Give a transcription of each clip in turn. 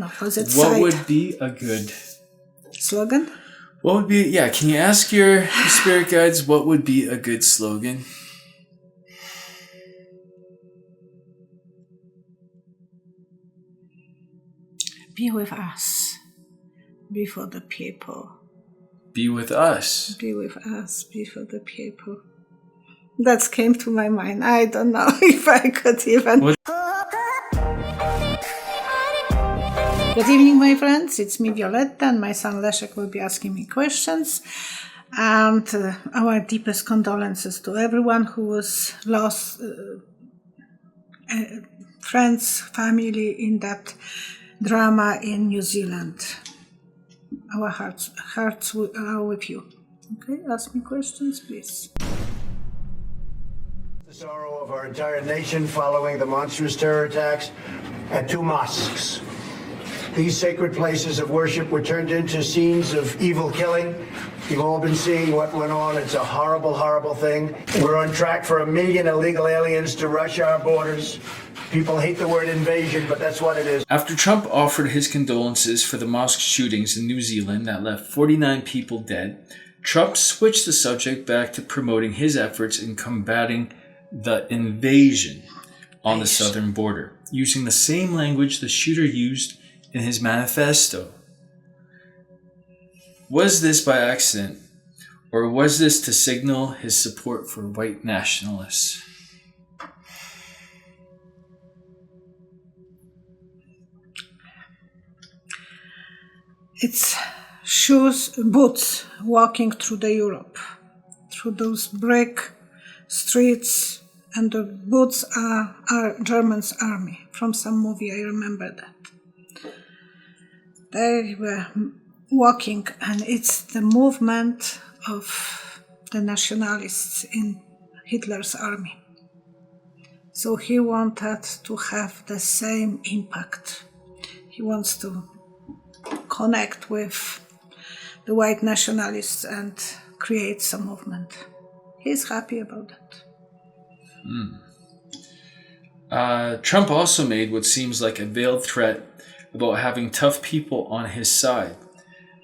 on opposite What side. would be a good Slogan? What would be, can you ask your spirit guides what would be a good slogan? Be with us. Be for the people. Be with us. Be with us. Be for the people. That came to my mind. I don't know if I could even... Good evening, my friends. It's me, Violetta, and my son Leszek will be asking me questions. And our deepest condolences to everyone who was lost, friends, family in that drama in New Zealand. Our hearts are with you. Okay, ask me questions, please. The sorrow of our entire nation following the monstrous terror attacks at two mosques. These sacred places of worship were turned into scenes of evil killing. You've all been seeing what went on. It's a horrible, horrible thing. We're on track for 1 million illegal aliens to rush our borders. People hate the word invasion, but that's what it is. After Trump offered his condolences for the mosque shootings in New Zealand that left 49 people dead, Trump switched the subject back to promoting his efforts in combating the invasion on the southern border, using the same language the shooter used in his manifesto. Was this by accident, or was this to signal his support for white nationalists? It's boots walking through the Europe, through those brick streets, and the boots are German's army. From some movie, I remember that. They were walking, and it's the movement of the nationalists in Hitler's army. So he wanted to have the same impact. He wants to connect with the white nationalists and create some movement. He's happy about that. Trump also made what seems like a veiled threat about having tough people on his side,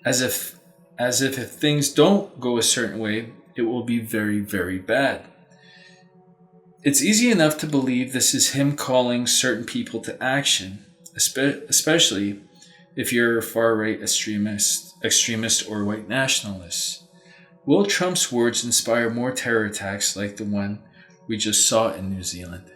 as if things don't go a certain way, it will be very, very bad. It's easy enough to believe this is him calling certain people to action, especially if you're a far-right extremist or white nationalist. Will Trump's words inspire more terror attacks like the one we just saw in New Zealand?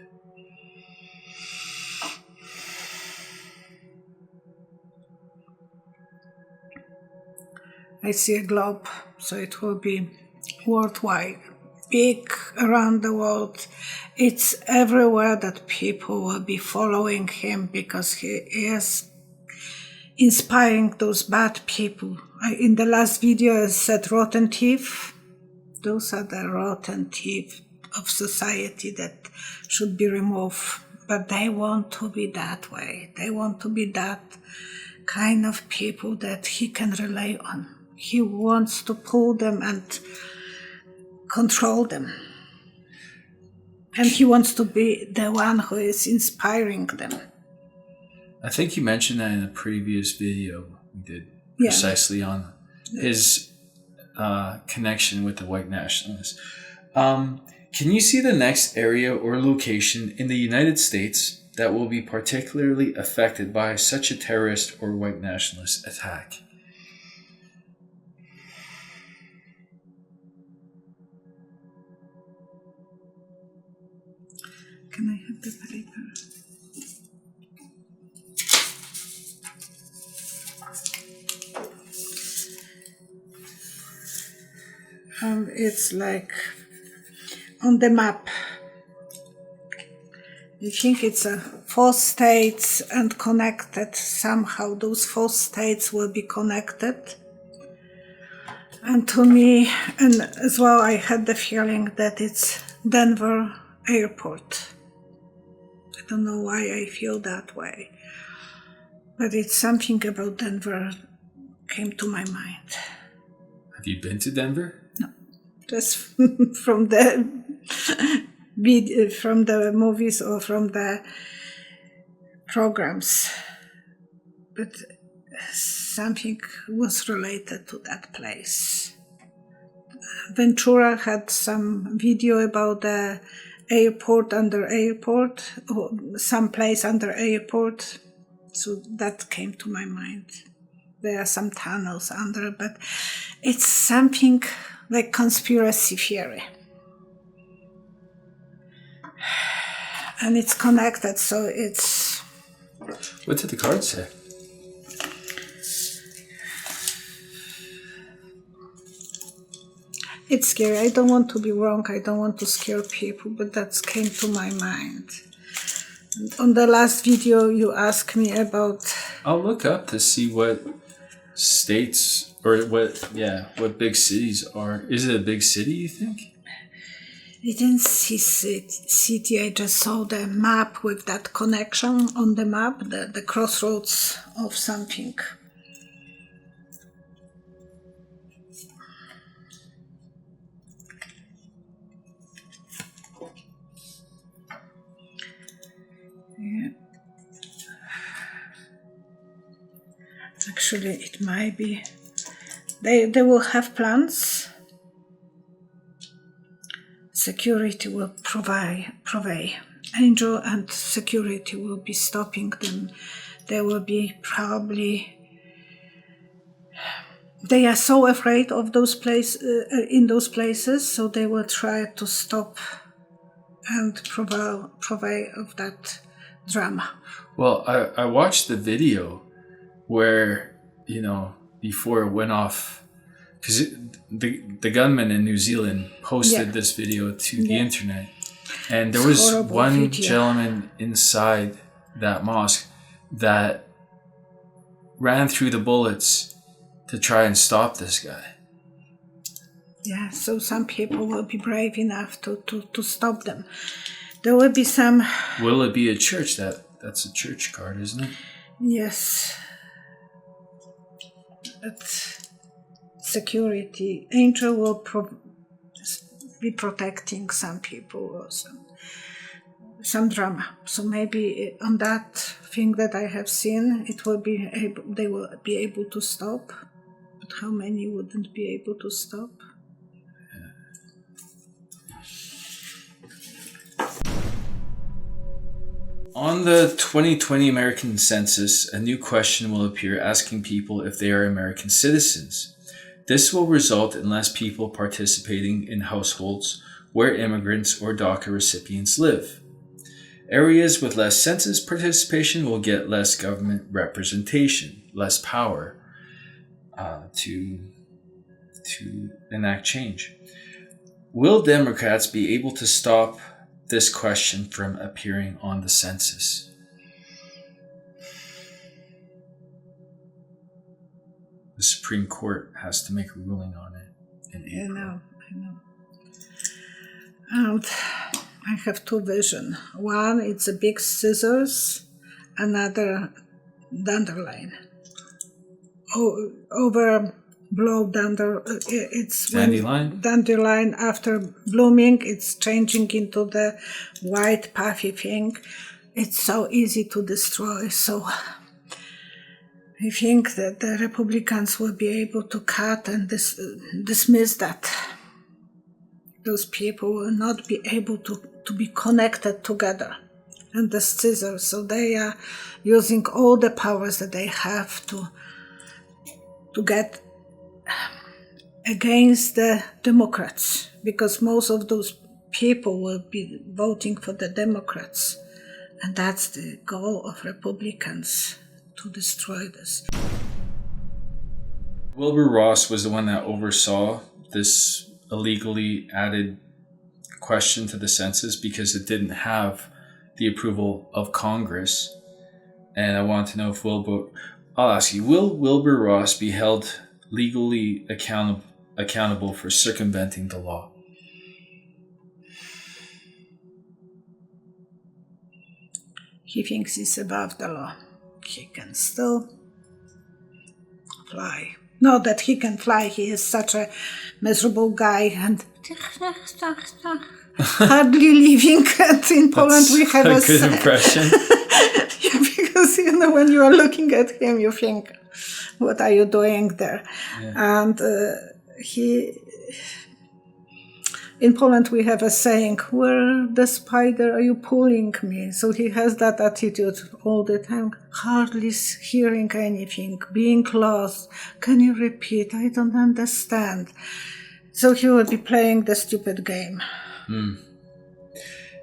I see a globe, so it will be worldwide, big around the world. It's everywhere that people will be following him because he is inspiring those bad people. In the last video I said rotten teeth. Those are the rotten teeth of society that should be removed. But they want to be that way. They want to be that kind of people that he can rely on. He wants to pull them and control them. And he wants to be the one who is inspiring them. I think you mentioned that in a previous video we did, precisely on his connection with the white nationalists. Can you see the next area or location in the United States that will be particularly affected by such a terrorist or white nationalist attack? Can I have the paper? It's like on the map. I think it's 4 states and connected. Somehow those 4 states will be connected. And to me, and as well, I had the feeling that it's Denver airport. I don't know why I feel that way, but it's something about Denver came to my mind. Have you been to Denver? No, just from the movies or from the programs. but something was related to that place. Ventura had some video about the airport under airport, or some place under airport, so that came to my mind. There are some tunnels under, but it's something like conspiracy theory. And it's connected, so it's... What did the card say? It's scary. I don't want to be wrong. I don't want to scare people, but that came to my mind. And on the last video, you asked me about... I'll look up to see what states or what big cities are. Is it a big city, you think? I didn't see city. I just saw the map with that connection on the map, the crossroads of something. Yeah. Actually, it might be. They will have plans. Security will provide. Angel and security will be stopping them. They will be probably. They are so afraid of those in those places, so they will try to stop and provide of that drama. Well, I watched the video where, before it went off, because the gunman in New Zealand posted this video to the internet, and there was one gentleman inside that mosque that ran through the bullets to try and stop this guy. Yeah, so some people will be brave enough to stop them. There will be some... Will it be a church? That's a church card, isn't it? Yes. But security, Angel will be protecting some people or some drama. So maybe on that thing that I have seen, they will be able to stop. But how many wouldn't be able to stop? On the 2020 American census, a new question will appear asking people if they are American citizens. This will result in less people participating in households where immigrants or DACA recipients live. Areas with less census participation will get less government representation, less power to enact change. Will Democrats be able to stop this question from appearing on the census? The Supreme Court has to make a ruling on it in April. I know. And I have two visions. One, it's a big scissors, another dandelion. It's dandelion after blooming, it's changing into the white puffy thing. It's so easy to destroy. So I think that the Republicans will be able to cut and dismiss that. Those people will not be able to be connected together. And the scissors, so they are using all the powers that they have to get against the Democrats, because most of those people will be voting for the Democrats, and that's the goal of Republicans, to destroy this. Wilbur Ross was the one that oversaw this illegally added question to the census because it didn't have the approval of Congress. And I want to know if I'll ask you, will Wilbur Ross be held legally accountable for circumventing the law? He thinks he's above the law. He can still fly. Not that he can fly, he is such a miserable guy and hardly living. And in Poland we have a good impression. Yeah, because When you are looking at him, you think, what are you doing there? Yeah. And in Poland, we have a saying, where the spider are you pulling me? So he has that attitude all the time, hardly hearing anything, being lost. Can you repeat? I don't understand. So he will be playing the stupid game.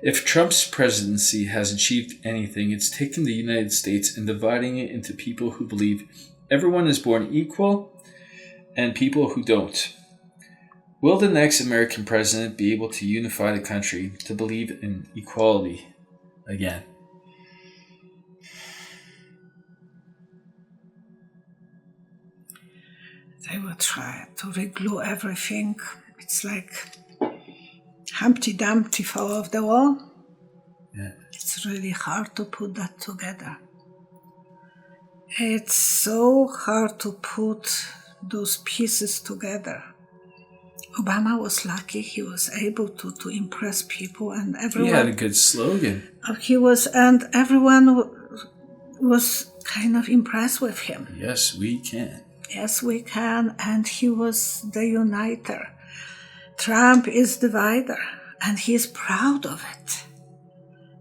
If Trump's presidency has achieved anything, it's taken the United States and dividing it into people who believe everyone is born equal and people who don't. Will the next American president be able to unify the country to believe in equality again? They will try to reglue everything. It's like Humpty Dumpty fall off the wall. Yeah. It's really hard to put that together. It's so hard to put those pieces together. Obama was lucky. He was able to impress people, and everyone... He had a good slogan. And everyone was kind of impressed with him. Yes, we can. Yes, we can. And he was the uniter. Trump is divider, and he is proud of it.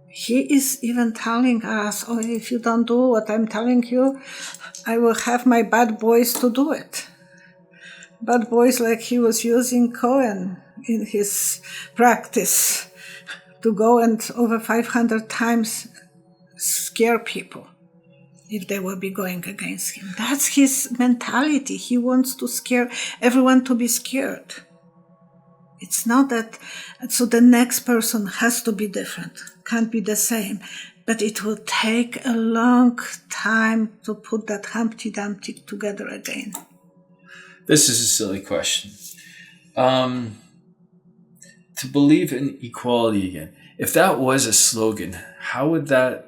He is even telling us, oh, if you don't do what I'm telling you, I will have my bad boys to do it. Bad boys like he was using Cohen in his practice to go and over 500 times scare people if they will be going against him. That's his mentality. He wants to scare everyone to be scared. It's not that, so the next person has to be different, can't be the same, but it will take a long time to put that Humpty Dumpty together again. This is a silly question. To believe in equality again. If that was a slogan, how would that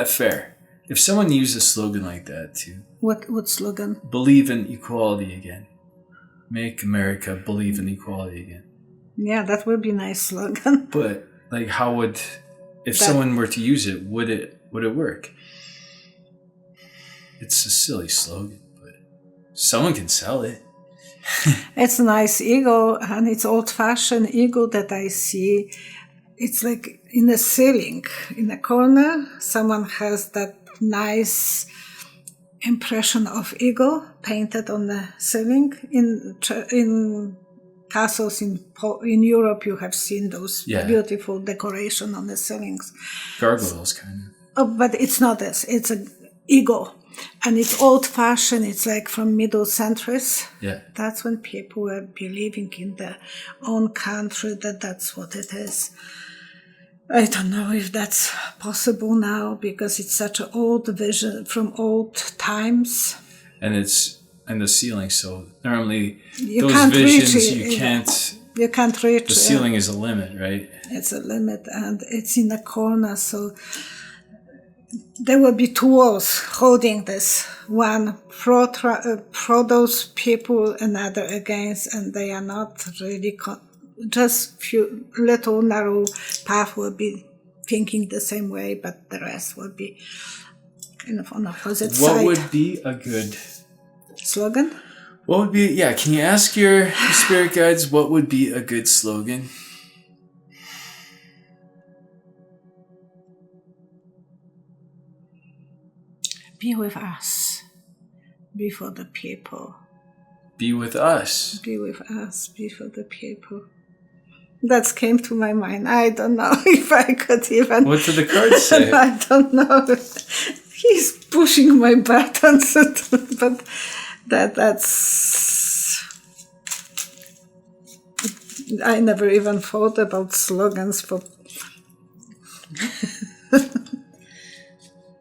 fare? If someone used a slogan like that to what slogan? Believe in equality again. Make America believe in equality again. Yeah, that would be a nice slogan. But like, how would, if someone were to use it, would it work? It's a silly slogan, but someone can sell it. It's a nice ego, and it's old-fashioned ego that I see. It's like in the ceiling, in a corner, someone has that nice impression of eagle painted on the ceiling. In castles in Europe, you have seen those beautiful decoration on the ceilings. Gargoyles, kind of. Oh, but it's not this. It's an eagle. And it's old-fashioned. It's like from middle centuries. Yeah. That's when people were believing in their own country, that's what it is. I don't know if that's possible now, because it's such an old vision from old times. And the ceiling, so normally you those visions you can't reach. The ceiling is a limit, right? It's a limit, and it's in the corner, so there will be two walls holding this. One pro those people, another against, and they are not really... just few little narrow path will be thinking the same way, but the rest will be kind of on opposite side. What would be a good slogan? What would be, can you ask your spirit guides what would be a good slogan? Be with us. Be for the people. Be with us. Be with us. Be for the people. That came to my mind. I don't know if I could even... What did the cards say? I don't know. He's pushing my buttons, but that's... I never even thought about slogans for...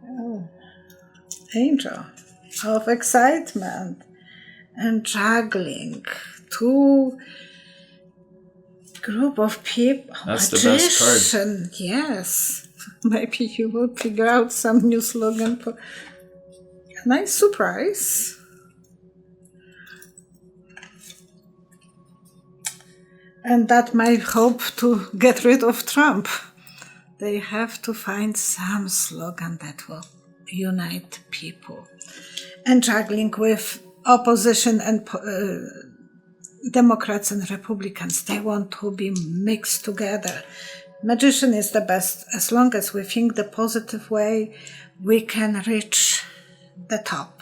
Oh. Angel of excitement and juggling. Two group of people. That's the best card. Yes. Maybe you will figure out some new slogan for a nice surprise. And that might hope to get rid of Trump. they have to find some slogan that will unite people. And juggling with opposition and Democrats and Republicans, they want to be mixed together. Magician is the best. As long as we think the positive way, we can reach the top.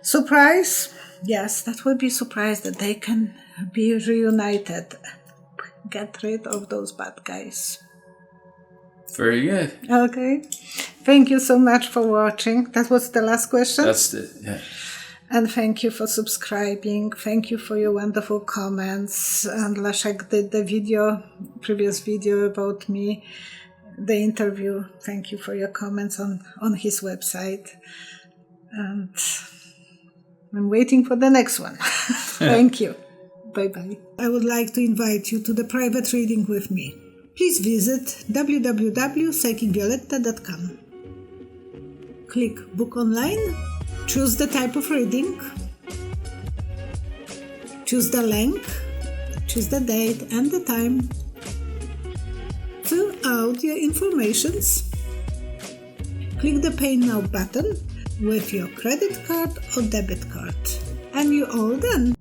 Surprise? Yes, that would be surprise that they can be reunited. Get rid of those bad guys. Very good. Okay. Thank you so much for watching. That was the last question? That's it, yeah. And thank you for subscribing. Thank you for your wonderful comments. And Leszek did the previous video about me, the interview. Thank you for your comments on his website. And I'm waiting for the next one. Thank you. Bye-bye. I would like to invite you to the private reading with me. Please visit www.psychicvioletta.com. Click Book Online. Choose the type of reading. Choose the length. Choose the date and the time. Fill out your informations. Click the Pay Now button with your credit card or debit card. And you're all done.